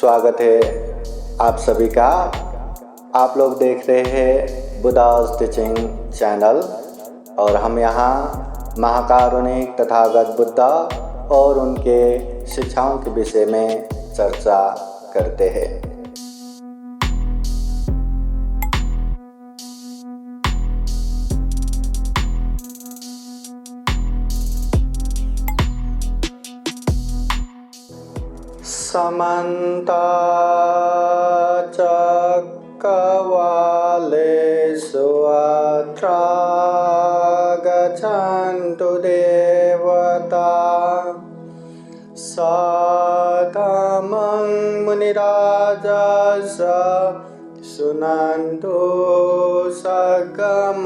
स्वागत है आप सभी का। आप लोग देख रहे हैं बुद्धास टीचिंग चैनल और हम यहाँ महाकारुणिक तथागत बुद्ध और उनके शिक्षाओं के विषय में चर्चा करते हैं। समन्त चक्रवालेषु अत्र गच्छन्तु देवता सतमं मुनिराजस शृण्वन्तु सगमोक्खदम्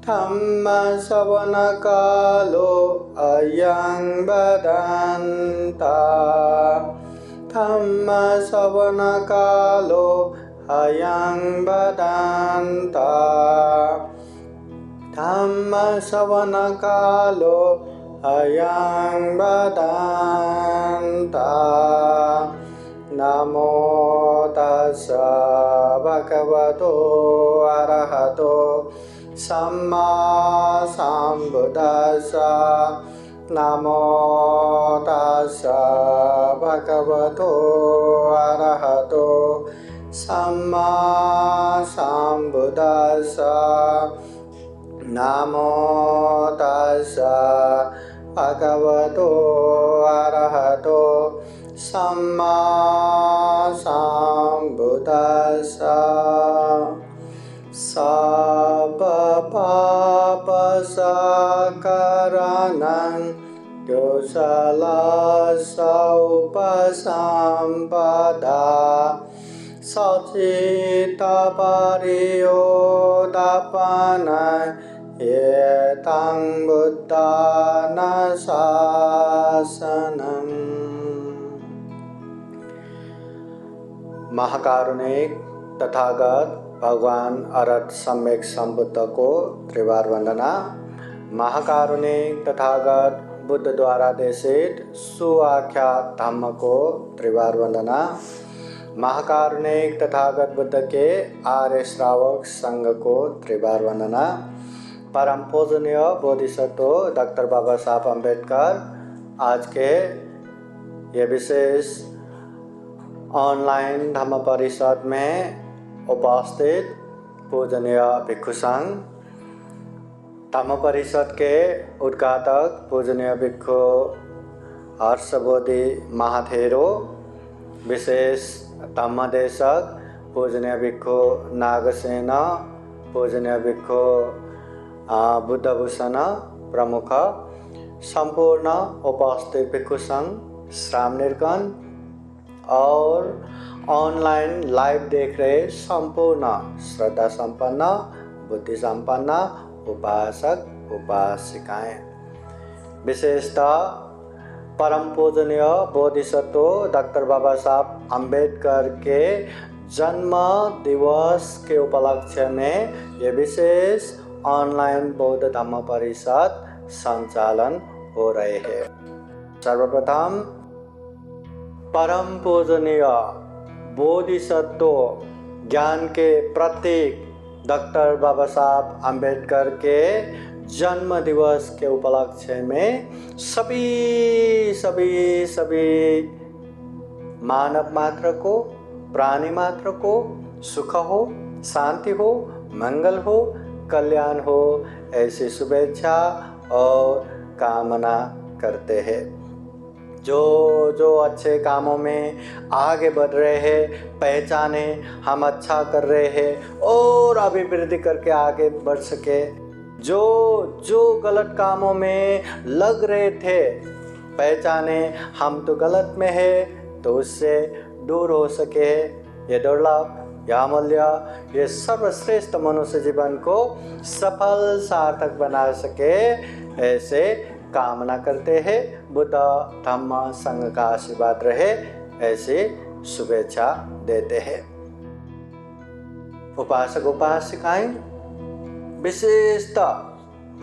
धम्मश्रवणकालो अयं बदन्ता धम्मश्रवणकालो अयं बदन्ता धम्मश्रवणकालो अयं बदन्ता। नमो तस्स भगवतो अरहतो सम्मा सम्बुद्दस्स। नमो तस्स भगवतो अरहतो सम्मा सम्बुद्दस्स। नमो तस्स भगवतो अरहतो सम्मा सम्बुद्दस्स। सर्वपापसंहरणं कुशलसमुपसम्पदा सच्चित्तपरियोदापनं एतं बुद्धानुशासनम्। महाकारुणिक तथागत भगवान अरहत सम्यक संबुद्ध को त्रिवार वंदना। महाकारुणिक तथागत बुद्ध द्वारा देशित सुआख्यात धम्म को त्रिवार वंदना। महाकारुणिक तथागत बुद्ध के आर्य श्रावक संघ को त्रिवार वंदना। परम पूजनीय बोधिसत्व डॉक्टर बाबा साहब अम्बेडकर आज के ये विशेष ऑनलाइन धम्म परिषद में उपस्थित पूजनीय भिक्षु संघ धम्म परिषद के उद्घाटक पूजनीय भिक्षु हर्षबोधि महाथेरो, विशेष धम्मदेशक पूजनीय भिक्षु नागसेन, पूजनीय भिक्षु बुद्धभूषण प्रमुख, संपूर्ण उपस्थित भिक्षु संघ श्रामनिर्गण और ऑनलाइन लाइव देख रहे संपूर्ण श्रद्धा संपन्न बुद्धि संपन्न उपासक उपासिकाएं, विशेषतः परम पूजनीय बोधिसत्व डॉक्टर बाबा साहब अम्बेडकर के जन्म दिवस के उपलक्ष्य में ये विशेष ऑनलाइन बौद्ध धम्म परिषद संचालन हो रहे हैं। सर्वप्रथम परम पूजनीय बोधिसत्व ज्ञान के प्रतीक डॉक्टर बाबा साहब अम्बेडकर के जन्म दिवस के उपलक्ष्य में सभी मानव मात्र को, प्राणी मात्र को सुख हो, शांति हो, मंगल हो, कल्याण हो, ऐसी शुभेच्छा और कामना करते हैं। जो अच्छे कामों में आगे बढ़ रहे हैं, पहचाने हम अच्छा कर रहे हैं और अभिवृद्धि करके आगे बढ़ सके। जो गलत कामों में लग रहे थे, पहचाने हम तो गलत में है तो उससे दूर हो सके। ये दुर्लभ, यह अमूल्य, ये सर्वश्रेष्ठ मनुष्य जीवन को सफल सार्थक बना सके, ऐसे कामना करते हैं। बुद्ध धम्म संघ का आशीर्वाद रहे, ऐसी शुभेच्छा देते हैं। उपासक उपासिकाएं विशेषतः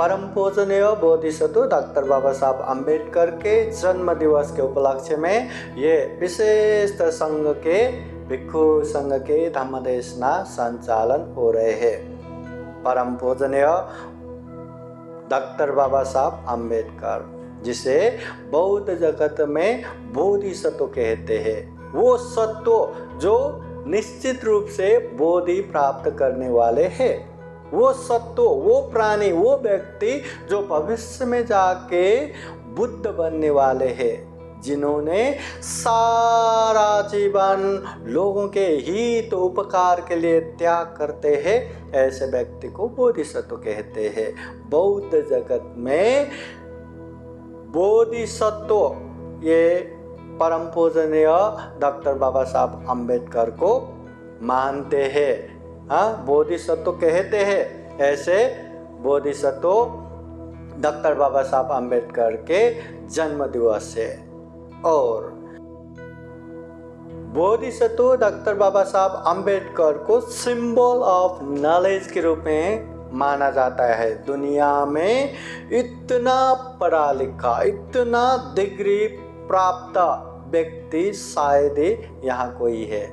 परम पूजनीय बोधिसत्व डॉक्टर बाबा साहब अम्बेडकर के जन्म दिवस के उपलक्ष्य में ये विशेष संघ के भिक्षु संघ के धम्मदेशना संचालन हो रहे हैं। परम पूजनीय डॉक्टर बाबा साहब अम्बेडकर, जिसे बौद्ध जगत में बोधिसत्व कहते हैं, वो सत्व जो निश्चित रूप से बोधि प्राप्त करने वाले हैं, वो सत्व, वो प्राणी, वो व्यक्ति जो भविष्य में जाके बुद्ध बनने वाले हैं, जिन्होंने सारा जीवन लोगों के हित उपकार के लिए त्याग करते हैं, ऐसे व्यक्ति को बोधिसत्व कहते हैं। बौद्ध जगत में बोधिसत्व ये परम पूजनीय डॉक्टर बाबा साहब अम्बेडकर को मानते हैं। हाँ, बोधिसत्व कहते हैं। ऐसे बोधिसत्व डॉक्टर बाबा साहब अम्बेडकर के जन्म दिवस है। और बोधिसत्व डॉक्टर बाबा साहब अम्बेडकर को सिंबल ऑफ नॉलेज के रूप में माना जाता है। दुनिया में इतना पढ़ा लिखा, इतना डिग्री प्राप्त व्यक्ति शायद ही यहाँ कोई है।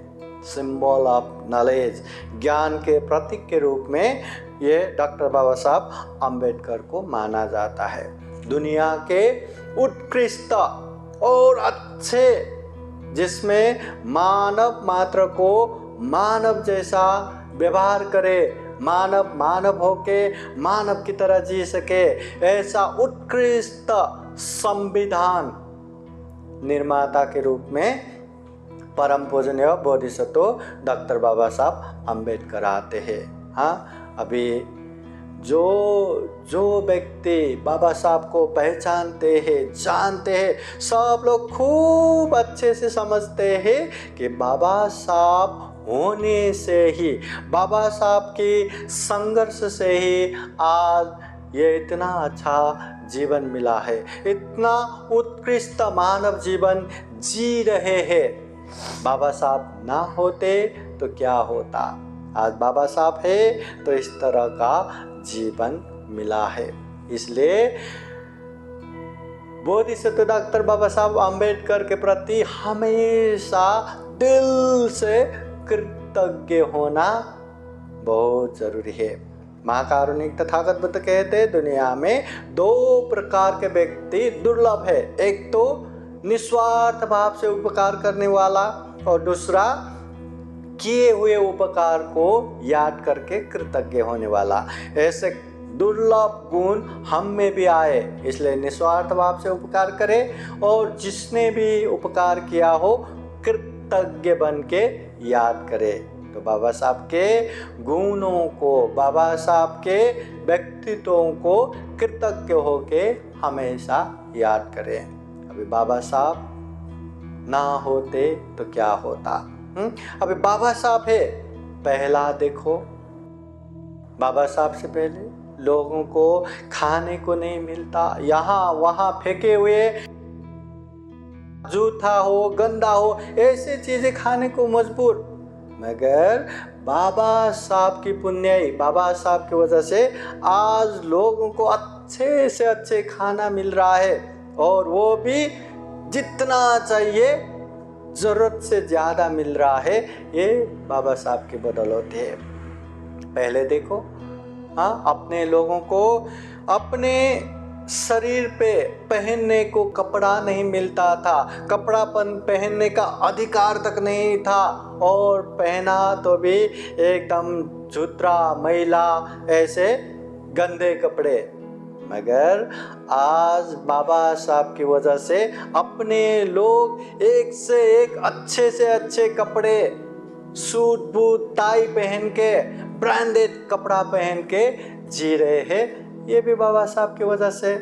सिंबल ऑफ नॉलेज, ज्ञान के प्रतीक के रूप में ये डॉक्टर बाबा साहब अम्बेडकर को माना जाता है। दुनिया के उत्कृष्ट और अच्छे, जिसमें मानव मात्र को मानव जैसा व्यवहार करे, मानव मानव होके मानव की तरह जी सके, ऐसा उत्कृष्ट संविधान निर्माता के रूप में परम पूजनीय बोधिसत्व डॉक्टर बाबा साहब अम्बेडकर आते हैं। हाँ, अभी जो व्यक्ति बाबा साहब को पहचानते हैं, जानते हैं, सब लोग खूब अच्छे से समझते हैं कि बाबा साहब होने से ही, बाबा साहब की संघर्ष से ही आज ये इतना अच्छा जीवन मिला है, इतना उत्कृष्ट मानव जीवन जी रहे हैं। बाबा साहब ना होते तो क्या होता? आज बाबा साहब है तो इस तरह का जीवन मिला है। इसलिए बोधिसत्व डॉक्टर बाबा साहब अम्बेडकर के प्रति हमेशा दिल से कृतज्ञ होना बहुत जरूरी है। महाकारुणिक तथागत बुद्ध कहते हैं, दुनिया में दो प्रकार के व्यक्ति दुर्लभ है। एक तो निस्वार्थ भाव से उपकार करने वाला, और दूसरा किए हुए उपकार को याद करके कृतज्ञ होने वाला। ऐसे दुर्लभ गुण हम में भी आए, इसलिए निस्वार्थ भाव से उपकार करें, और जिसने भी उपकार किया हो कृतज्ञ बन के याद करें। तो बाबा साहब के गुणों को, बाबा साहब के व्यक्तित्वों को कृतज्ञ होके हमेशा याद करें। अभी बाबा साहब ना होते तो क्या होता? अभी बाबा साहब है, पहला देखो, बाबा साहब से पहले लोगों को खाने को नहीं मिलता, यहाँ वहाँ फेंके हुए जूठा हो, गंदा हो, ऐसी चीजें खाने को मजबूर। मगर बाबा साहब की पुण्याई, बाबा साहब की वजह से आज लोगों को अच्छे से अच्छे खाना मिल रहा है, और वो भी जितना चाहिए जरूरत से ज़्यादा मिल रहा है। ये बाबा साहब की बदौलत है। पहले देखो, हाँ, अपने लोगों को अपने शरीर पे पहनने को कपड़ा नहीं मिलता था, कपड़ा पहनने का अधिकार तक नहीं था, और पहना तो भी एकदम झुतरा, मैला, ऐसे गंदे कपड़े। मगर आज बाबा साहब की वजह से अपने लोग एक से एक अच्छे से अच्छे कपड़े, सूट बूट टाई पहन के, ब्रांडेड कपड़ा पहन के जी रहे हैं। ये भी बाबा साहब की वजह से।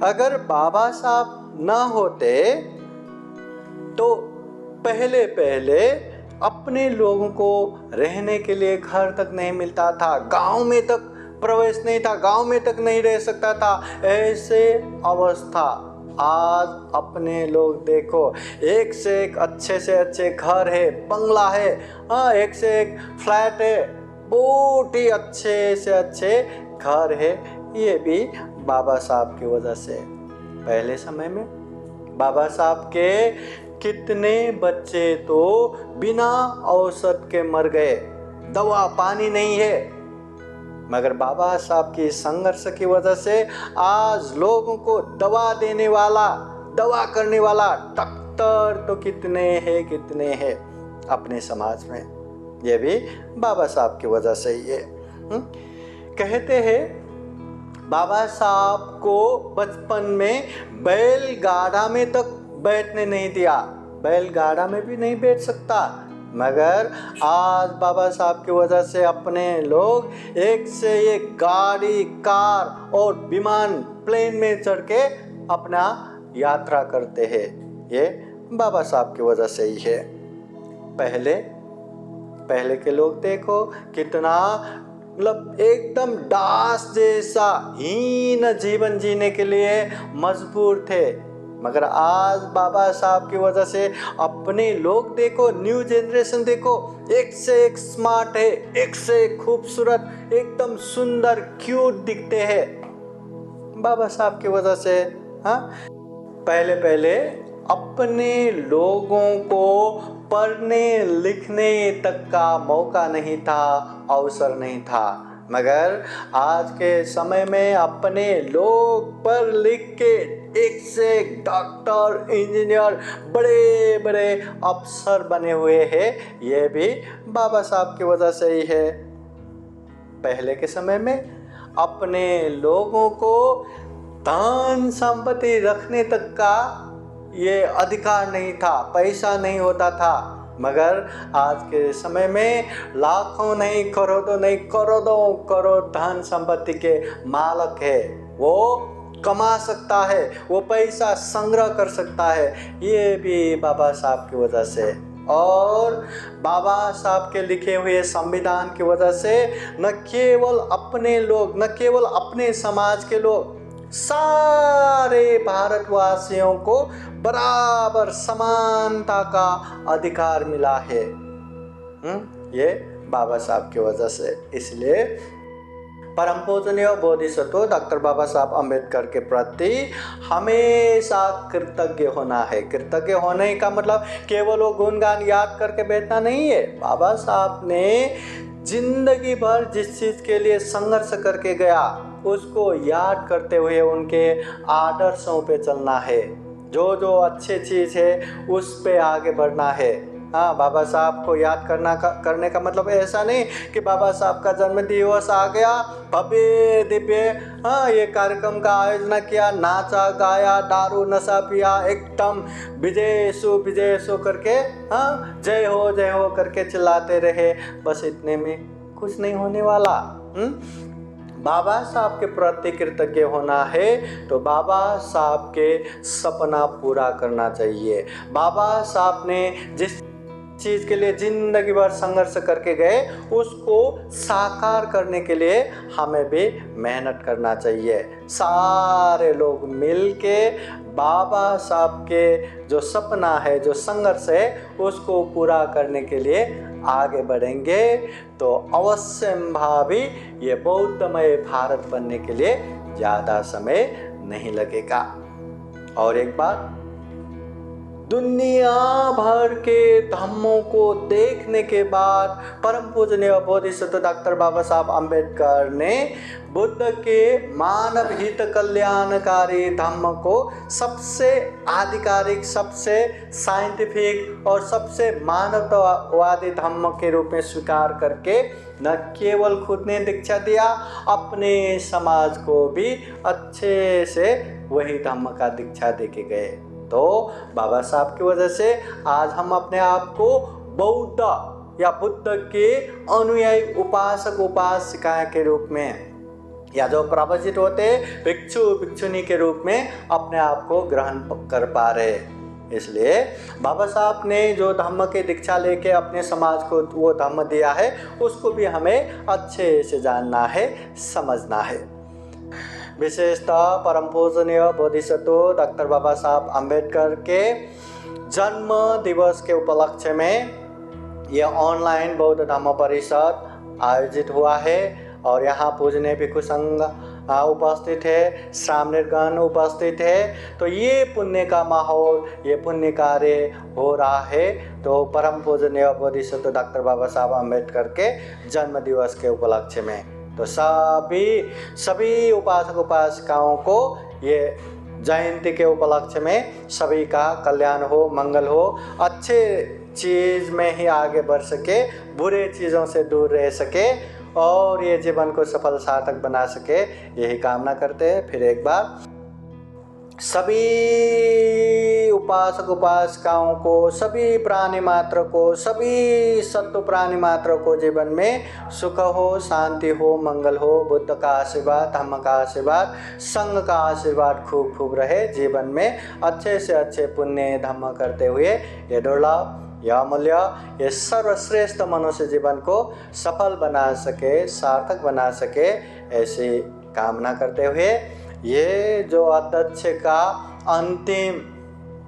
अगर बाबा साहब ना होते तो पहले अपने लोगों को रहने के लिए घर तक नहीं मिलता था, गांव में तक प्रवेश नहीं था, गांव में तक नहीं रह सकता था। ऐसे अवस्था आज अपने लोग देखो, एक से एक अच्छे से अच्छे घर है, बंगला है, हाँ, एक से एक फ्लैट है, बहुत ही अच्छे से अच्छे घर है। ये भी बाबा साहब की वजह से। पहले समय में बाबा साहब के कितने बच्चे तो बिना औषध के मर गए, दवा पानी नहीं है, मगर बाबा साहब की संघर्ष की वजह से आज लोगों को दवा देने वाला, दवा करने वाला डॉक्टर तो कितने हैं अपने समाज में। ये भी बाबा साहब की वजह से ही है। कहते हैं बाबा साहब को बचपन में बैलगाड़ा में तक बैठने नहीं दिया, बैलगाड़ा में भी नहीं बैठ सकता, मगर आज बाबा साहब की वजह से अपने लोग एक से एक गाड़ी, कार और विमान, प्लेन में चढ़ के अपना यात्रा करते हैं। ये बाबा साहब की वजह से ही है। पहले के लोग देखो कितना मतलब एकदम दास जैसा हीन जीवन जीने के लिए मजबूर थे, मगर आज बाबा साहब की वजह से अपने लोग देखो, न्यू जनरेशन देखो, एक से एक स्मार्ट है, एक से एक खूबसूरत, एकदम सुंदर, क्यूट दिखते हैं बाबा साहब की वजह से। हाँ, पहले अपने लोगों को पढ़ने लिखने तक का मौका नहीं था, अवसर नहीं था, मगर आज के समय में अपने लोग पढ़ लिख के एक से एक डॉक्टर, इंजीनियर, बड़े बड़े अफसर बने हुए हैं। ये भी बाबा साहब की वजह से ही है। पहले के समय में अपने लोगों को धन संपत्ति रखने तक का ये अधिकार नहीं था, पैसा नहीं होता था, मगर आज के समय में लाखों नहीं, करोड़ों नहीं, करोड़ों करोड़ धन संपत्ति के मालिक है। वो कमा सकता है, वो पैसा संग्रह कर सकता है, ये भी बाबा साहब की वजह से। और बाबा साहब के लिखे हुए संविधान की वजह से न केवल अपने लोग, न केवल अपने समाज के लोग, सारे भारतवासियों को बराबर समानता का अधिकार मिला है। ये बाबा साहब की वजह से। इसलिए परम पूजनीय बोधिसत्व डॉक्टर बाबा साहब अम्बेडकर के प्रति हमेशा कृतज्ञ होना है। कृतज्ञ होने का मतलब केवल वो गुणगान याद करके बैठना नहीं है। बाबा साहब ने जिंदगी भर जिस चीज़ के लिए संघर्ष करके गया, उसको याद करते हुए उनके आदर्शों पे चलना है। जो जो अच्छी चीज़ है उस पे आगे बढ़ना है। हाँ, बाबा साहब को याद करने का मतलब ऐसा नहीं कि बाबा साहब का जन्म दिवस आ गया, भव्य दिव्य ये कार्यक्रम का आयोजन किया, नाचा गाया, दारू नशा पिया, एकदम विजयसु करके जय हो करके चिल्लाते रहे, बस इतने में कुछ नहीं होने वाला। बाबा साहब के प्रति कृतज्ञ होना है तो बाबा साहब के सपना पूरा करना चाहिए। बाबा साहब ने जिस चीज़ के लिए जिंदगी भर संघर्ष करके गए, उसको साकार करने के लिए हमें भी मेहनत करना चाहिए। सारे लोग मिलके बाबा साहब के जो सपना है, जो संघर्ष है, उसको पूरा करने के लिए आगे बढ़ेंगे तो अवश्यंभावी ये बौद्धमय भारत बनने के लिए ज़्यादा समय नहीं लगेगा। और एक बात, दुनिया भर के धम्मों को देखने के बाद परम पूजनीय बोधिसत्व डॉक्टर बाबा साहब अम्बेडकर ने बुद्ध के मानव हित कल्याणकारी धम्म को सबसे आधिकारिक, सबसे साइंटिफिक और सबसे मानवतावादी धम्म के रूप में स्वीकार करके न केवल खुद ने दीक्षा दिया, अपने समाज को भी अच्छे से वही धम्म का दीक्षा दे के गए। तो बाबा साहब की वजह से आज हम अपने आप को बौद्ध या बुद्ध के अनुयायी, उपासक, उपासिका के रूप में, या जो प्रवचित होते भिक्षु भिक्षुनी के रूप में अपने आप को ग्रहण कर पा रहे। इसलिए बाबा साहब ने जो धम्म की दीक्षा लेके अपने समाज को वो धम्म दिया है, उसको भी हमें अच्छे से जानना है, समझना है। विशेषतः परम पूजनीय बोधिसत्व डॉक्टर बाबा साहब अम्बेडकर के जन्म दिवस के उपलक्ष्य में यह ऑनलाइन बौद्ध धम्म परिषद आयोजित हुआ है और यहाँ पूजनीय भिक्षु संघ उपस्थित है, श्रामणगण उपस्थित है, तो ये पुण्य का माहौल, ये पुण्य कार्य हो रहा है। तो परम पूजनीय बोधिसत्व डॉक्टर बाबा साहब अम्बेडकर के जन्म दिवस के उपलक्ष्य में तो सभी उपासक उपासिकाओं को ये जयंती के उपलक्ष्य में सभी का कल्याण हो, मंगल हो, अच्छे चीज़ में ही आगे बढ़ सके, बुरे चीज़ों से दूर रह सके और ये जीवन को सफल सार्थक बना सके, यही कामना करते हैं। फिर एक बार सभी उपासक उपासिकाओं को, सभी प्राणी मात्र को, सभी सत्व प्राणी मात्र को जीवन में सुख हो, शांति हो, मंगल हो, बुद्ध का आशीर्वाद, धम्म का आशीर्वाद, संघ का आशीर्वाद खूब खूब रहे। जीवन में अच्छे से अच्छे पुण्य धम्म करते हुए ये दुर्लभ, यह अमूल्य, ये सर्वश्रेष्ठ मनुष्य जीवन को सफल बना सके, सार्थक बना सके, ऐसी कामना करते हुए ये जो अध्यक्ष का अंतिम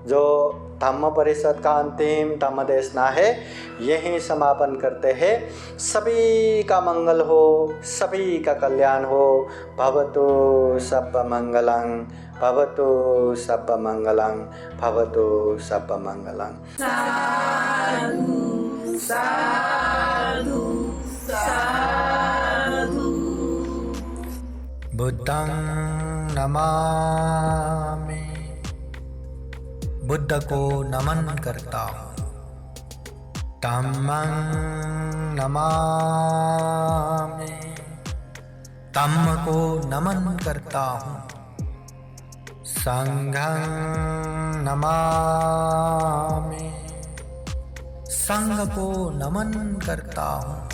जो धम्म परिषद का अंतिम धम्म देशना है, यही समापन करते हैं। सभी का मंगल हो, सभी का कल्याण हो। भवतु सब्ब मंगलं, भवतु सब्ब मंगलं, भवतु सब्ब मंगलं। साधु साधु साधु। बुद्धं नमामि, बुद्ध को नमन करता हूँ। धम्मं नमामि, धम्म को नमन करता हूँ। संघं नमामि, संघ को नमन करता हूँ।